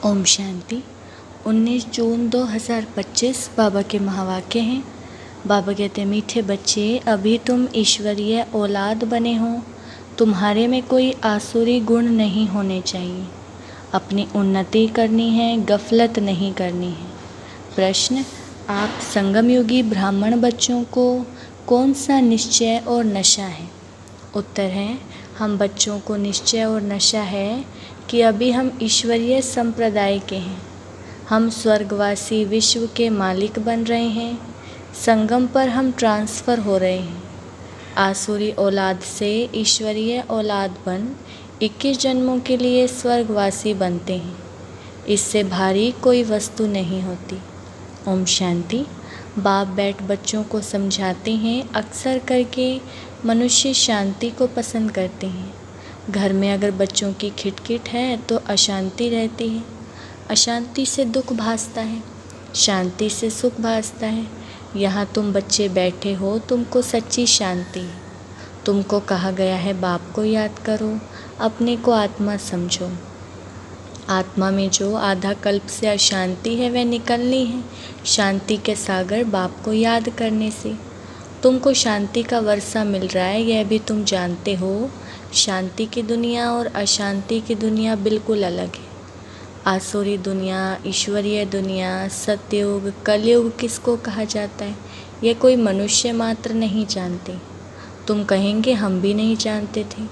ओम शांति। 19 जून 2025 बाबा के महावाक्य हैं। बाबा कहते हैं, मीठे बच्चे, अभी तुम ईश्वरीय औलाद बने हो। तुम्हारे में कोई आसुरी गुण नहीं होने चाहिए। अपनी उन्नति करनी है, गफलत नहीं करनी है। प्रश्न, आप संगम युगी ब्राह्मण बच्चों को कौन सा निश्चय और नशा है? उत्तर है, हम बच्चों को निश्चय और नशा है कि अभी हम ईश्वरीय संप्रदाय के हैं। हम स्वर्गवासी विश्व के मालिक बन रहे हैं। संगम पर हम ट्रांसफ़र हो रहे हैं। आसुरी औलाद से ईश्वरीय औलाद बन 21 जन्मों के लिए स्वर्गवासी बनते हैं। इससे भारी कोई वस्तु नहीं होती। ओम शांति। बाप बैठ बच्चों को समझाते हैं, अक्सर करके मनुष्य शांति को पसंद करते हैं। घर में अगर बच्चों की खिटखिट है तो अशांति रहती है। अशांति से दुख भासता है, शांति से सुख भासता है। यहाँ तुम बच्चे बैठे हो, तुमको सच्ची शांति है। तुमको कहा गया है बाप को याद करो, अपने को आत्मा समझो। आत्मा में जो आधा कल्प से अशांति है वह निकलनी है शांति के सागर बाप को याद करने से। तुमको शांति का वर्षा मिल रहा है, यह भी तुम जानते हो। शांति की दुनिया और अशांति की दुनिया बिल्कुल अलग है। आसुरी दुनिया, ईश्वरीय दुनिया, सतयुग, कलयुग किसको कहा जाता है, यह कोई मनुष्य मात्र नहीं जानते। तुम कहेंगे हम भी नहीं जानते थे।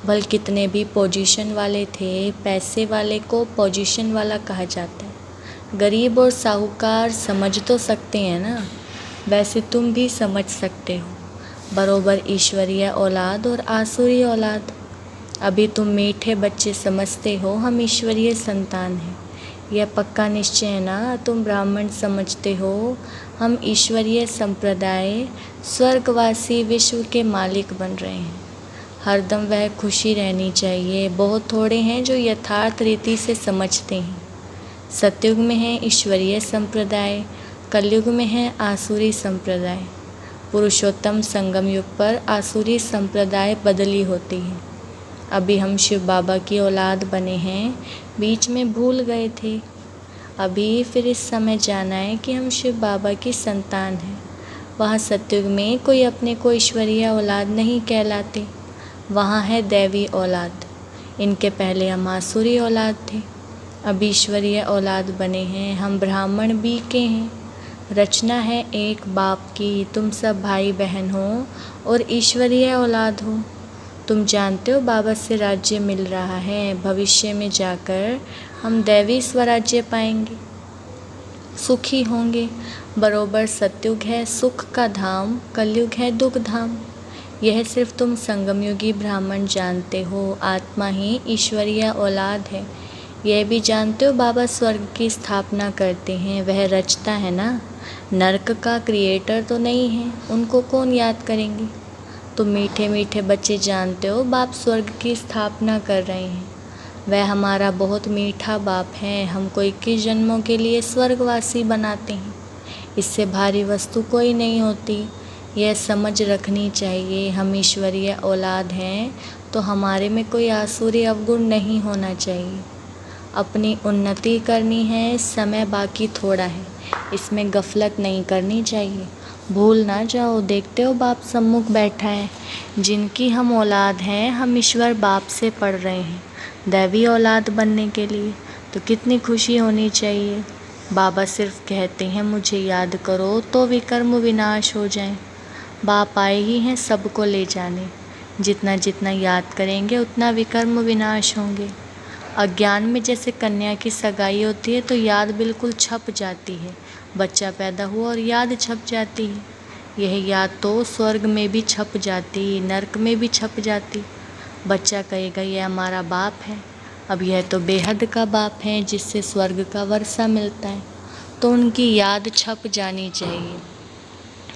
भल कितने भी पोजीशन वाले थे, पैसे वाले को पोजीशन वाला कहा जाता है। गरीब और साहूकार समझ तो सकते हैं ना, वैसे तुम भी समझ सकते हो। बरोबर ईश्वरीय औलाद और आसुरी औलाद। अभी तुम मीठे बच्चे समझते हो हम ईश्वरीय संतान हैं। यह पक्का निश्चय है ना, तुम ब्राह्मण समझते हो हम ईश्वरीय संप्रदाय स्वर्गवासी विश्व के मालिक बन रहे हैं। हरदम वह खुशी रहनी चाहिए। बहुत थोड़े हैं जो यथार्थ रीति से समझते हैं। सतयुग में है ईश्वरीय संप्रदाय, कलयुग में है आसुरी संप्रदाय। पुरुषोत्तम संगम युग पर आसुरी संप्रदाय बदली होती है। अभी हम शिव बाबा की औलाद बने हैं, बीच में भूल गए थे। अभी फिर इस समय जाना है कि हम शिव बाबा की संतान हैं। वहाँ सतयुग में कोई अपने को ईश्वरीय औलाद नहीं कहलाते, वहाँ है दैवी औलाद। इनके पहले हम आसुरी औलाद थे, अब ईश्वरीय औलाद बने हैं। हम ब्राह्मण भी के हैं। रचना है एक बाप की, तुम सब भाई बहन हो और ईश्वरीय औलाद हो। तुम जानते हो बाबा से राज्य मिल रहा है। भविष्य में जाकर हम दैवी स्वराज्य पाएंगे, सुखी होंगे। बरोबर सतयुग है सुख का धाम, कलयुग है दुख धाम। यह सिर्फ तुम संगमयुगी ब्राह्मण जानते हो। आत्मा ही ईश्वरीय औलाद है। यह भी जानते हो बाबा स्वर्ग की स्थापना करते हैं, वह रचता है ना। नरक का क्रिएटर तो नहीं है, उनको कौन याद करेंगे। तुम मीठे मीठे बच्चे जानते हो बाप स्वर्ग की स्थापना कर रहे हैं। वह हमारा बहुत मीठा बाप है। हमको 21 जन्मों के लिए स्वर्गवासी बनाते हैं। इससे भारी वस्तु कोई नहीं होती। यह समझ रखनी चाहिए। हम ईश्वरीय औलाद हैं तो हमारे में कोई आसुरी अवगुण नहीं होना चाहिए। अपनी उन्नति करनी है, समय बाकी थोड़ा है, इसमें गफलत नहीं करनी चाहिए। भूल ना जाओ, देखते हो बाप सम्मुख बैठा है। जिनकी हम औलाद हैं, हम ईश्वर बाप से पढ़ रहे हैं दैवी औलाद बनने के लिए, तो कितनी खुशी होनी चाहिए। बाबा सिर्फ कहते हैं मुझे याद करो तो विकर्म विनाश हो जाए। बाप आए ही हैं सबको ले जाने। जितना जितना याद करेंगे उतना विकर्म विनाश होंगे। अज्ञान में जैसे कन्या की सगाई होती है तो याद बिल्कुल छप जाती है। बच्चा पैदा हुआ और याद छप जाती है। यह याद तो स्वर्ग में भी छप जाती, नरक में भी छप जाती। बच्चा कहेगा यह हमारा बाप है। अब यह तो बेहद का बाप है जिससे स्वर्ग का वर्षा मिलता है, तो उनकी याद छप जानी चाहिए।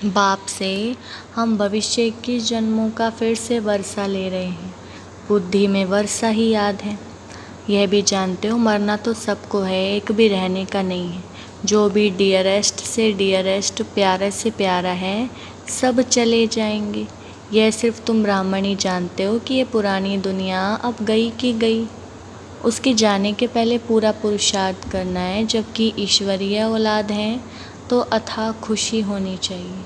बाप से हम भविष्य 21 जन्मों का फिर से वर्षा ले रहे हैं। बुद्धि में वर्षा ही याद है। यह भी जानते हो मरना तो सबको है, एक भी रहने का नहीं है। जो भी डियरेस्ट से डियरेस्ट, प्यारे से प्यारा है, सब चले जाएंगे। यह सिर्फ तुम ब्राह्मण ही जानते हो कि ये पुरानी दुनिया अब गई की गई। उसके जाने के पहले पूरा पुरुषार्थ करना है। जबकि ईश्वरीय औलाद हैं तो अथाह खुशी होनी चाहिए।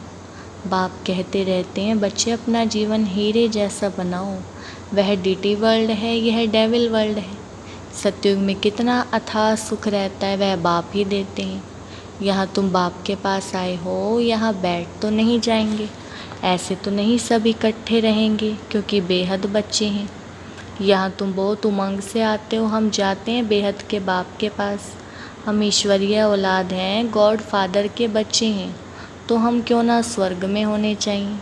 बाप कहते रहते हैं बच्चे अपना जीवन हीरे जैसा बनाओ। वह डीटी वर्ल्ड है, यह डेविल वर्ल्ड है। सतयुग में कितना अथाह सुख रहता है वह बाप ही देते हैं। यहाँ तुम बाप के पास आए हो, यहाँ बैठ तो नहीं जाएंगे। ऐसे तो नहीं सब इकट्ठे रहेंगे क्योंकि बेहद बच्चे हैं। यहाँ तुम बहुत उमंग से आते हो, हम जाते हैं बेहद के बाप के पास। हम ईश्वरीय औलाद हैं, गॉड फादर के बच्चे हैं, तो हम क्यों ना स्वर्ग में होने चाहिए।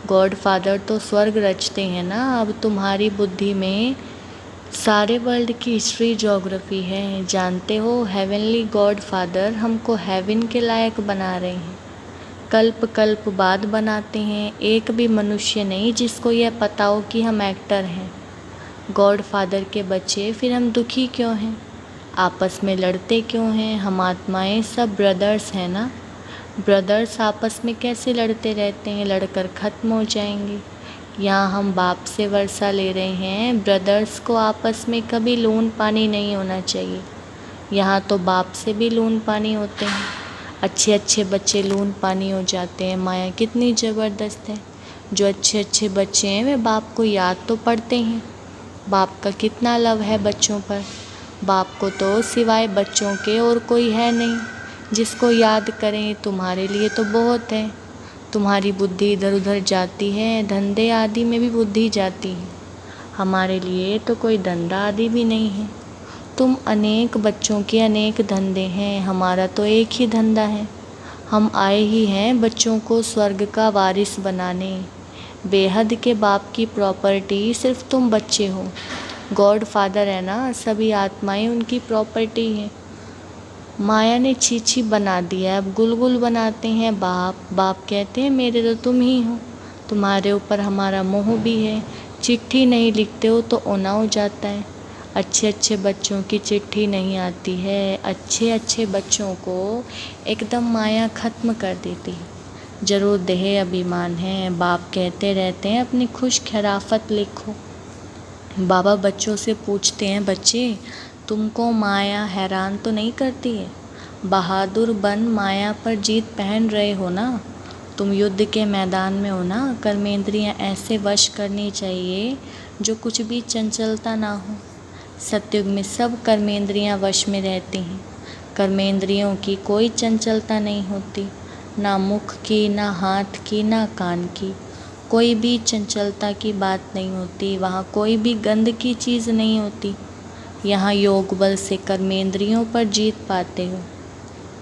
गॉड फादर तो स्वर्ग रचते हैं ना। अब तुम्हारी बुद्धि में सारे वर्ल्ड की हिस्ट्री ज्योग्राफी है। जानते हो हेवनली गॉड फादर हमको हेवन के लायक बना रहे हैं। कल्प कल्प बाद बनाते हैं। एक भी मनुष्य नहीं जिसको यह पता हो कि हम एक्टर हैं, गॉड फादर के बच्चे। फिर हम दुखी क्यों हैं, आपस में लड़ते क्यों हैं। हम आत्माएं सब ब्रदर्स हैं ना। ब्रदर्स आपस में कैसे लड़ते रहते हैं, लड़कर ख़त्म हो जाएंगे। यहाँ हम बाप से वर्षा ले रहे हैं। ब्रदर्स को आपस में कभी लून पानी नहीं होना चाहिए। यहाँ तो बाप से भी लून पानी होते हैं। अच्छे अच्छे बच्चे लून पानी हो जाते हैं। माया कितनी ज़बरदस्त है। जो अच्छे अच्छे बच्चे हैं वे बाप को याद तो पढ़ते हैं। बाप का कितना लव है बच्चों पर। बाप को तो सिवाय बच्चों के और कोई है नहीं जिसको याद करें। तुम्हारे लिए तो बहुत है। तुम्हारी बुद्धि इधर उधर जाती है, धंधे आदि में भी बुद्धि जाती है। हमारे लिए तो कोई धंधा आदि भी नहीं है। तुम अनेक बच्चों के अनेक धंधे हैं, हमारा तो एक ही धंधा है। हम आए ही हैं बच्चों को स्वर्ग का वारिस बनाने। बेहद के बाप की प्रॉपर्टी सिर्फ तुम बच्चे हो। गॉड फादर है ना, सभी आत्माएं उनकी प्रॉपर्टी है। माया ने छीछी बना दिया, अब गुलगुल बनाते हैं बाप। बाप कहते हैं मेरे तो तुम ही हो, तुम्हारे ऊपर हमारा मोह भी है। चिट्ठी नहीं लिखते हो तो ओना हो जाता है। अच्छे अच्छे बच्चों की चिट्ठी नहीं आती है। अच्छे अच्छे बच्चों को एकदम माया ख़त्म कर देती है। जरूर देह अभिमान है। बाप कहते रहते हैं अपनी खुश खराफत लिखो। बाबा बच्चों से पूछते हैं बच्चे तुमको माया हैरान तो नहीं करती है। बहादुर बन माया पर जीत पहन रहे हो ना। तुम युद्ध के मैदान में हो ना। कर्मेंद्रियां ऐसे वश करनी चाहिए जो कुछ भी चंचलता ना हो। सतयुग में सब कर्मेंद्रियां वश में रहती हैं। कर्मेंद्रियों की कोई चंचलता नहीं होती, ना मुख की, ना हाथ की, ना कान की। कोई भी चंचलता की बात नहीं होती। वहाँ कोई भी गंध की चीज़ नहीं होती। यहाँ योग बल से कर्मेंद्रियों पर जीत पाते हो।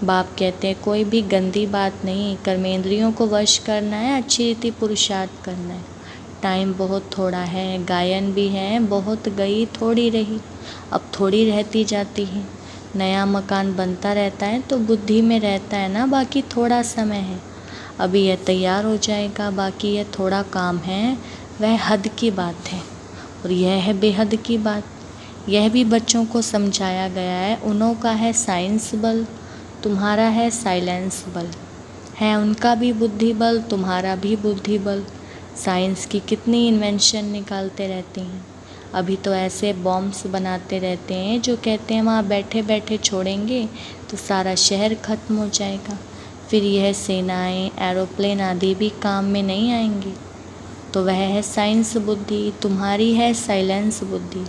बाप कहते हैं कोई भी गंदी बात नहीं। कर्मेंद्रियों को वश करना है, अच्छी रीति पुरुषार्थ करना है। टाइम बहुत थोड़ा है, गायन भी है, बहुत गई थोड़ी रही, अब थोड़ी रहती जाती है। नया मकान बनता रहता है तो बुद्धि में रहता है ना, बाकी थोड़ा समय है। अभी यह तैयार हो जाएगा, बाकी यह थोड़ा काम है। वह हद की बात है और यह है बेहद की बात। यह भी बच्चों को समझाया गया है। उन्हों का है साइंस बल, तुम्हारा है साइलेंस बल। है उनका भी बुद्धि बल, तुम्हारा भी बुद्धि बल। साइंस की कितनी इन्वेंशन निकालते रहते हैं। अभी तो ऐसे बॉम्ब्स बनाते रहते हैं जो कहते हैं वहाँ बैठे बैठे छोड़ेंगे तो सारा शहर ख़त्म हो जाएगा। फिर यह सेनाएं, एरोप्लेन आदि भी काम में नहीं आएंगी। तो वह है साइंस बुद्धि, तुम्हारी है साइलेंस बुद्धि।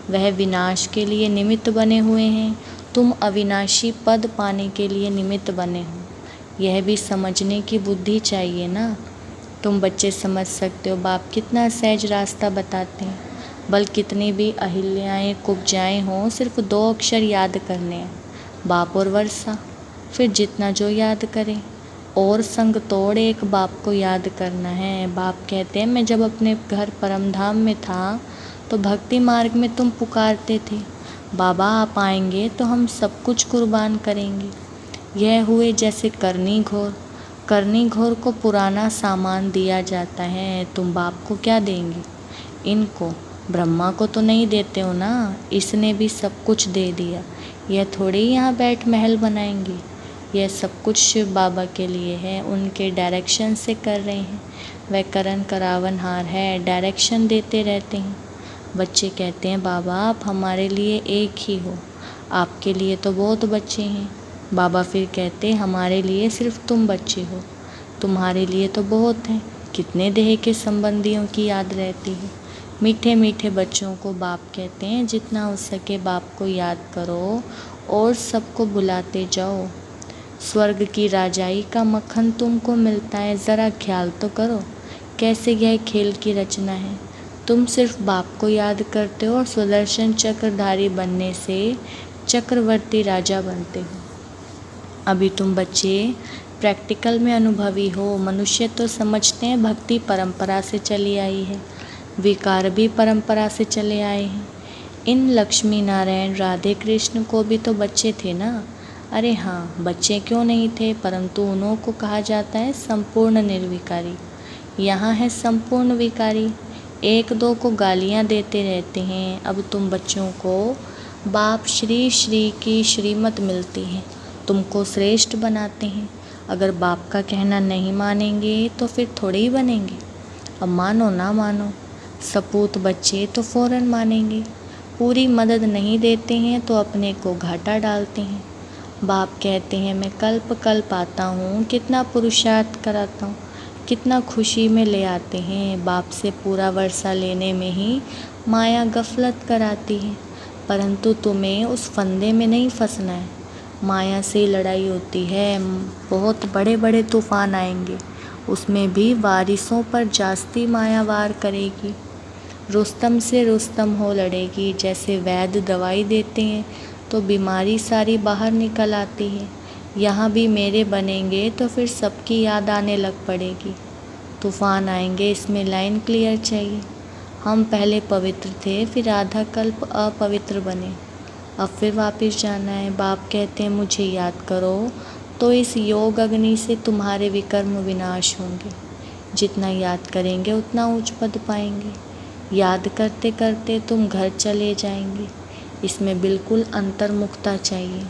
वह विनाश के लिए निमित्त बने हुए हैं, तुम अविनाशी पद पाने के लिए निमित्त बने हो। यह भी समझने की बुद्धि चाहिए ना। तुम बच्चे समझ सकते हो बाप कितना सहज रास्ता बताते हैं। बल कितनी भी अहिल्याएँ कुब्जाएँ हों, सिर्फ 2 अक्षर याद करने हैं, बाप और वर्षा। फिर जितना जो याद करें और संग तोड़ एक बाप को याद करना है। बाप कहते हैं मैं जब अपने घर परमधाम में था तो भक्ति मार्ग में तुम पुकारते थे बाबा आप आएंगे तो हम सब कुछ कुर्बान करेंगे। यह हुए जैसे करनी घोर। करनी घोर को पुराना सामान दिया जाता है, तुम बाप को क्या देंगे। इनको ब्रह्मा को तो नहीं देते हो ना, इसने भी सब कुछ दे दिया। यह थोड़ी यहाँ बैठ महल बनाएंगे। यह सब कुछ शिव बाबा के लिए है, उनके डायरेक्शन से कर रहे हैं। वह करण करावनहार है, डायरेक्शन देते रहते हैं। बच्चे कहते हैं बाबा आप हमारे लिए एक ही हो, आपके लिए तो बहुत बच्चे हैं। बाबा फिर कहते हमारे लिए सिर्फ तुम बच्चे हो, तुम्हारे लिए तो बहुत हैं, कितने देह के संबंधियों की याद रहती है। मीठे मीठे बच्चों को बाप कहते हैं जितना हो सके बाप को याद करो और सबको बुलाते जाओ। स्वर्ग की राजाई का मक्खन तुमको मिलता है, ज़रा ख्याल तो करो कैसे यह खेल की रचना है। तुम सिर्फ बाप को याद करते हो और सुदर्शन चक्रधारी बनने से चक्रवर्ती राजा बनते हो। अभी तुम बच्चे प्रैक्टिकल में अनुभवी हो। मनुष्य तो समझते हैं भक्ति परंपरा से चली आई है, विकार भी परंपरा से चले आए हैं। इन लक्ष्मी नारायण राधे कृष्ण को भी तो बच्चे थे ना। अरे हाँ, बच्चे क्यों नहीं थे, परंतु उन्हों को कहा जाता है संपूर्ण निर्विकारी। यहाँ है संपूर्ण विकारी। एक दो को गालियाँ देते रहते हैं। अब तुम बच्चों को बाप श्री श्री की श्रीमत मिलती है, तुमको श्रेष्ठ बनाते हैं। अगर बाप का कहना नहीं मानेंगे तो फिर थोड़े ही बनेंगे। अब मानो ना मानो, सपूत बच्चे तो फ़ौरन मानेंगे। पूरी मदद नहीं देते हैं तो अपने को घाटा डालते हैं। बाप कहते हैं मैं कल्प कल्प आता हूँ, कितना पुरुषार्थ कराता हूँ, कितना खुशी में ले आते हैं। बाप से पूरा वर्षा लेने में ही माया गफलत कराती है, परंतु तुम्हें उस फंदे में नहीं फंसना है। माया से लड़ाई होती है, बहुत बड़े बड़े तूफान आएंगे, उसमें भी वारिसों पर जास्ती माया वार करेगी। रुस्तम से रुस्तम हो लड़ेगी। जैसे वैद्य दवाई देते हैं तो बीमारी सारी बाहर निकल आती है, यहाँ भी मेरे बनेंगे तो फिर सबकी याद आने लग पड़ेगी। तूफान आएंगे, इसमें लाइन क्लियर चाहिए। हम पहले पवित्र थे, फिर आधा कल्प अपवित्र बने, अब फिर वापस जाना है। बाप कहते हैं मुझे याद करो तो इस योग अग्नि से तुम्हारे विकर्म विनाश होंगे। जितना याद करेंगे उतना उच्च पद पाएंगे। याद करते करते तुम घर चले जाएंगे। इसमें बिल्कुल अंतर्मुखता चाहिए।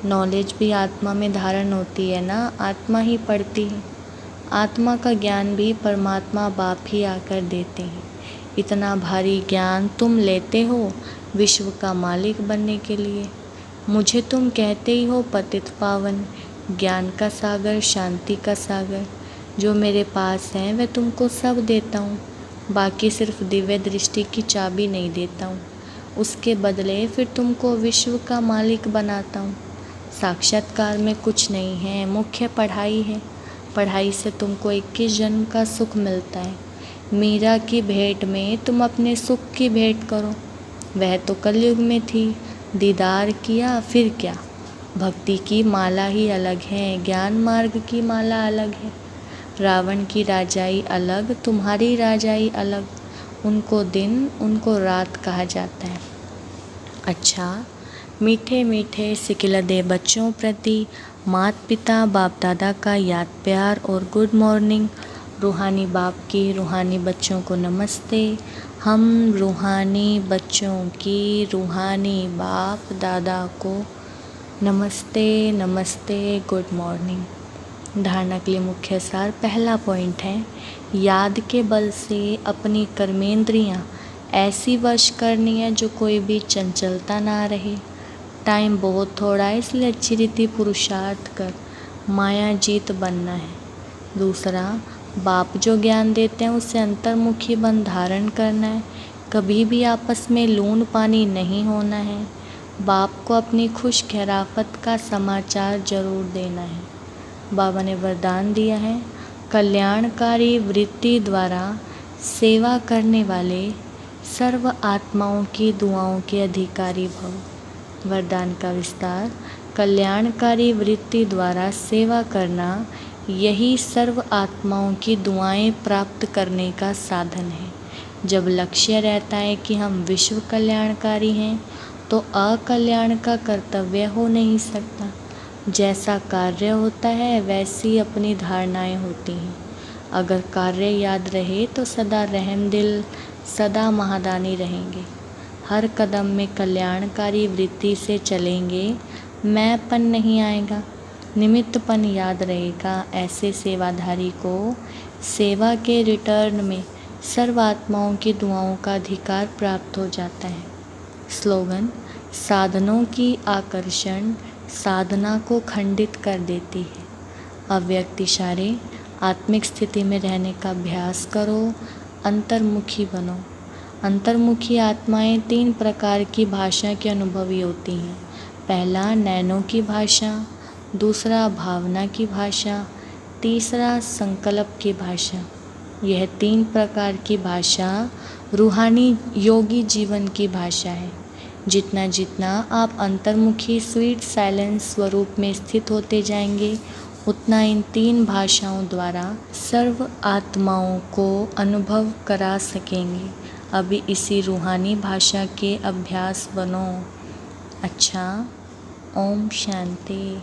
नॉलेज भी आत्मा में धारण होती है ना, आत्मा ही पढ़ती है। आत्मा का ज्ञान भी परमात्मा बाप ही आकर देते हैं। इतना भारी ज्ञान तुम लेते हो विश्व का मालिक बनने के लिए। मुझे तुम कहते ही हो पतित पावन, ज्ञान का सागर, शांति का सागर। जो मेरे पास है वह तुमको सब देता हूँ, बाकी सिर्फ दिव्य दृष्टि की चाबी नहीं देता हूँ। उसके बदले फिर तुमको विश्व का मालिक बनाता हूँ। साक्षात्कार में कुछ नहीं है, मुख्य पढ़ाई है। पढ़ाई से तुमको 21 जन्म का सुख मिलता है। मीरा की भेंट में तुम अपने सुख की भेंट करो। वह तो कलयुग में थी, दीदार किया फिर क्या। भक्ति की माला ही अलग है, ज्ञान मार्ग की माला अलग है। रावण की राजाई अलग, तुम्हारी राजाई अलग। उनको दिन उनको रात कहा जाता है। अच्छा, मीठे मीठे सिकिलदे बच्चों प्रति माता पिता बाप दादा का याद प्यार और गुड मॉर्निंग। रूहानी बाप की रूहानी बच्चों को नमस्ते। हम रूहानी बच्चों की रूहानी बाप दादा को नमस्ते नमस्ते, गुड मॉर्निंग। धारणा के लिए मुख्य सार। पहला पॉइंट है याद के बल से अपनी कर्मेंद्रियां ऐसी वश करनी है जो कोई भी चंचलता ना रहे। टाइम बहुत थोड़ा है, इसलिए अच्छी रीति पुरुषार्थ कर माया जीत बनना है। दूसरा, बाप जो ज्ञान देते हैं उससे अंतर्मुखी बन धारण करना है। कभी भी आपस में लून पानी नहीं होना है। बाप को अपनी खुश खैराफत का समाचार जरूर देना है। बाबा ने वरदान दिया है, कल्याणकारी वृत्ति द्वारा सेवा करने वाले सर्व आत्माओं की दुआओं के अधिकारी भव। वरदान का विस्तार। कल्याणकारी वृत्ति द्वारा सेवा करना यही सर्व आत्माओं की दुआएं प्राप्त करने का साधन है। जब लक्ष्य रहता है कि हम विश्व कल्याणकारी हैं तो अकल्याण का कर्तव्य हो नहीं सकता। जैसा कार्य होता है वैसी अपनी धारणाएं होती हैं। अगर कार्य याद रहे तो सदा रहमदिल, सदा महादानी रहेंगे। हर कदम में कल्याणकारी वृत्ति से चलेंगे, मैंपन नहीं आएगा, निमित्तपन याद रहेगा। ऐसे सेवाधारी को सेवा के रिटर्न में सर्व आत्माओं की दुआओं का अधिकार प्राप्त हो जाता है। स्लोगन: साधनों की आकर्षण साधना को खंडित कर देती है। अव्यक्त इशारे: आत्मिक स्थिति में रहने का अभ्यास करो, अंतर्मुखी बनो। अंतर्मुखी आत्माएं 3 प्रकार की भाषा की अनुभवी होती हैं। पहला नैनों की भाषा, दूसरा भावना की भाषा, तीसरा संकल्प की भाषा। यह 3 प्रकार की भाषा रूहानी योगी जीवन की भाषा है। जितना जितना आप अंतर्मुखी स्वीट साइलेंस स्वरूप में स्थित होते जाएंगे, उतना इन 3 भाषाओं द्वारा सर्व आत्माओं को अनुभव करा सकेंगे। अभी इसी रूहानी भाषा के अभ्यास बनो। अच्छा, ओम शांति।